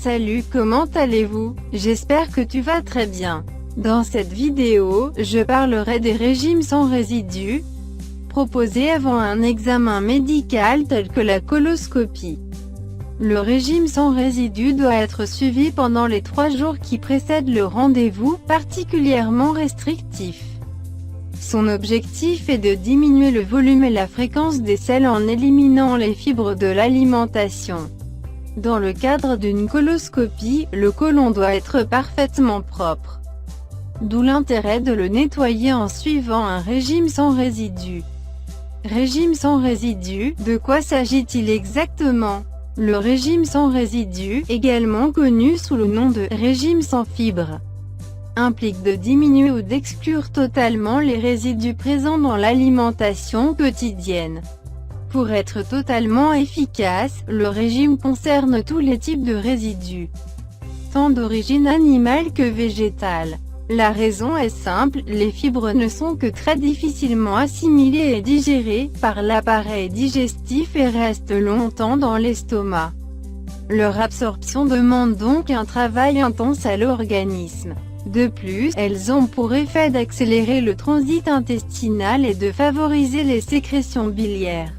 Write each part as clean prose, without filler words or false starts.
Salut, comment allez-vous? J'espère que tu vas très bien. Dans cette vidéo, je parlerai des régimes sans résidus, proposés avant un examen médical tel que la coloscopie. Le régime sans résidus doit être suivi pendant les 3 jours qui précèdent le rendez-vous, particulièrement restrictif. Son objectif est de diminuer le volume et la fréquence des selles en éliminant les fibres de l'alimentation. Dans le cadre d'une coloscopie, le côlon doit être parfaitement propre. D'où l'intérêt de le nettoyer en suivant un régime sans résidus. Régime sans résidus, de quoi s'agit-il exactement? Le régime sans résidus, également connu sous le nom de « régime sans fibres », implique de diminuer ou d'exclure totalement les résidus présents dans l'alimentation quotidienne. Pour être totalement efficace, le régime concerne tous les types de résidus, tant d'origine animale que végétale. La raison est simple, les fibres ne sont que très difficilement assimilées et digérées par l'appareil digestif et restent longtemps dans l'estomac. Leur absorption demande donc un travail intense à l'organisme. De plus, elles ont pour effet d'accélérer le transit intestinal et de favoriser les sécrétions biliaires.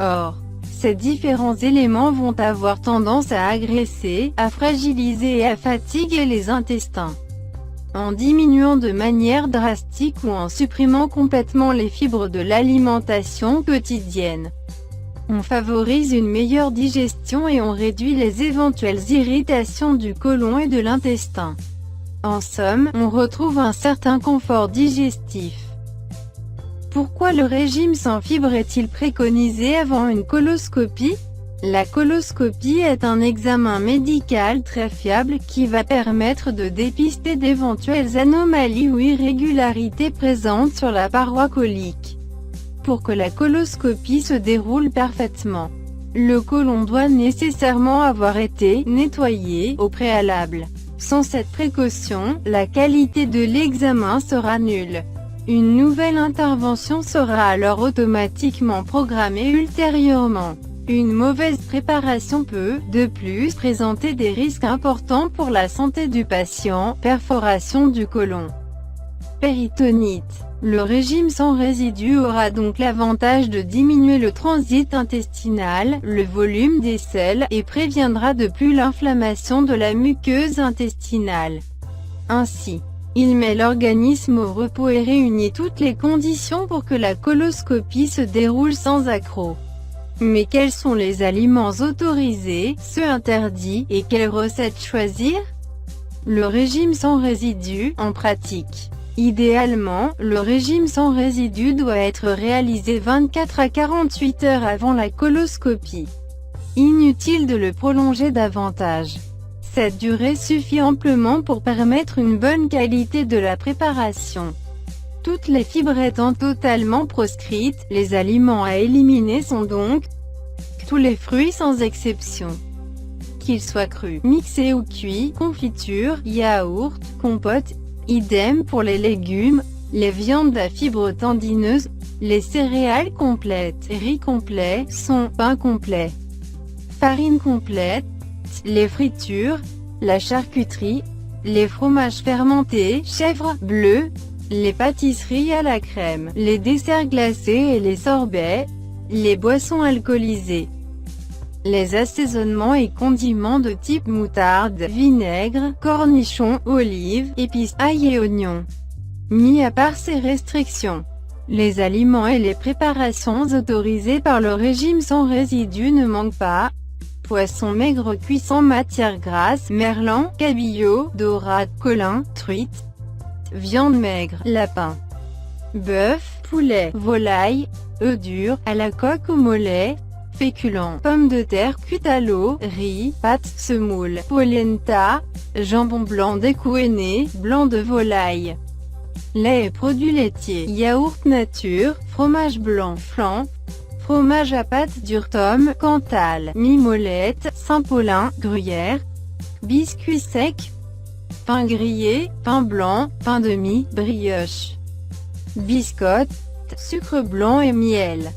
Or, ces différents éléments vont avoir tendance à agresser, à fragiliser et à fatiguer les intestins. En diminuant de manière drastique ou en supprimant complètement les fibres de l'alimentation quotidienne, on favorise une meilleure digestion et on réduit les éventuelles irritations du côlon et de l'intestin. En somme, on retrouve un certain confort digestif. Pourquoi le régime sans fibres est-il préconisé avant une coloscopie? La coloscopie est un examen médical très fiable qui va permettre de dépister d'éventuelles anomalies ou irrégularités présentes sur la paroi côlique. Pour que la coloscopie se déroule parfaitement, le côlon doit nécessairement avoir été nettoyé au préalable. Sans cette précaution, la qualité de l'examen sera nulle. Une nouvelle intervention sera alors automatiquement programmée ultérieurement. Une mauvaise préparation peut, de plus, présenter des risques importants pour la santé du patient, perforation du côlon, péritonite. Le régime sans résidus aura donc l'avantage de diminuer le transit intestinal, le volume des selles, et préviendra de plus l'inflammation de la muqueuse intestinale. Ainsi, il met l'organisme au repos et réunit toutes les conditions pour que la coloscopie se déroule sans accroc. Mais quels sont les aliments autorisés, ceux interdits, et quelles recettes choisir? Le régime sans résidus, en pratique. Idéalement, le régime sans résidus doit être réalisé 24 à 48 heures avant la coloscopie. Inutile de le prolonger davantage. Cette durée suffit amplement pour permettre une bonne qualité de la préparation. Toutes les fibres étant totalement proscrites, les aliments à éliminer sont donc tous les fruits sans exception. Qu'ils soient crus, mixés ou cuits, confiture, yaourt, compote, idem pour les légumes, les viandes à fibres tendineuses, les céréales complètes, riz complet, son, pain complet, farine complète, les fritures, la charcuterie, les fromages fermentés, chèvre, bleu, les pâtisseries à la crème, les desserts glacés et les sorbets, les boissons alcoolisées, les assaisonnements et condiments de type moutarde, vinaigre, cornichons, olives, épices, ail et oignons. Mis à part ces restrictions, les aliments et les préparations autorisées par le régime sans résidus ne manquent pas. Poisson maigre cuit sans matière grasse, merlan, cabillaud, dorade, colin, truite. Viande maigre, lapin, bœuf, poulet, volaille, œufs durs, à la coque au mollet, féculents, pommes de terre cuites à l'eau, riz, pâtes, semoule, polenta, jambon blanc découenné, blanc de volaille, lait et produits laitiers, yaourt nature, fromage blanc, flan, fromage à pâte dure, tome, Cantal, mimolette, Saint-Paulin, gruyère, biscuits secs, pain grillé, pain blanc, pain de mie, brioche, biscotte, sucre blanc et miel.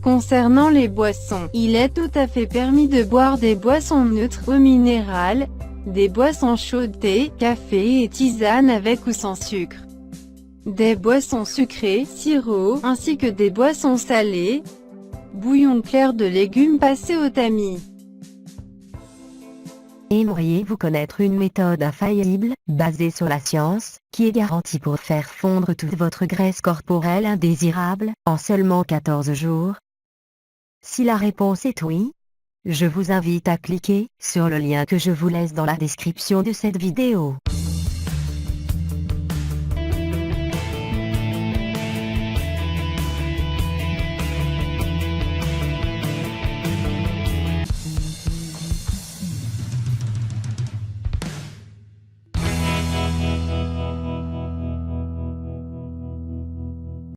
Concernant les boissons, il est tout à fait permis de boire des boissons neutres ou minérales, des boissons chaudes, thé, café et tisane avec ou sans sucre, des boissons sucrées, sirop, ainsi que des boissons salées, bouillon clair de légumes passé au tamis. Aimeriez-vous connaître une méthode infaillible, basée sur la science, qui est garantie pour faire fondre toute votre graisse corporelle indésirable, en seulement 14 jours? Si la réponse est oui, je vous invite à cliquer sur le lien que je vous laisse dans la description de cette vidéo.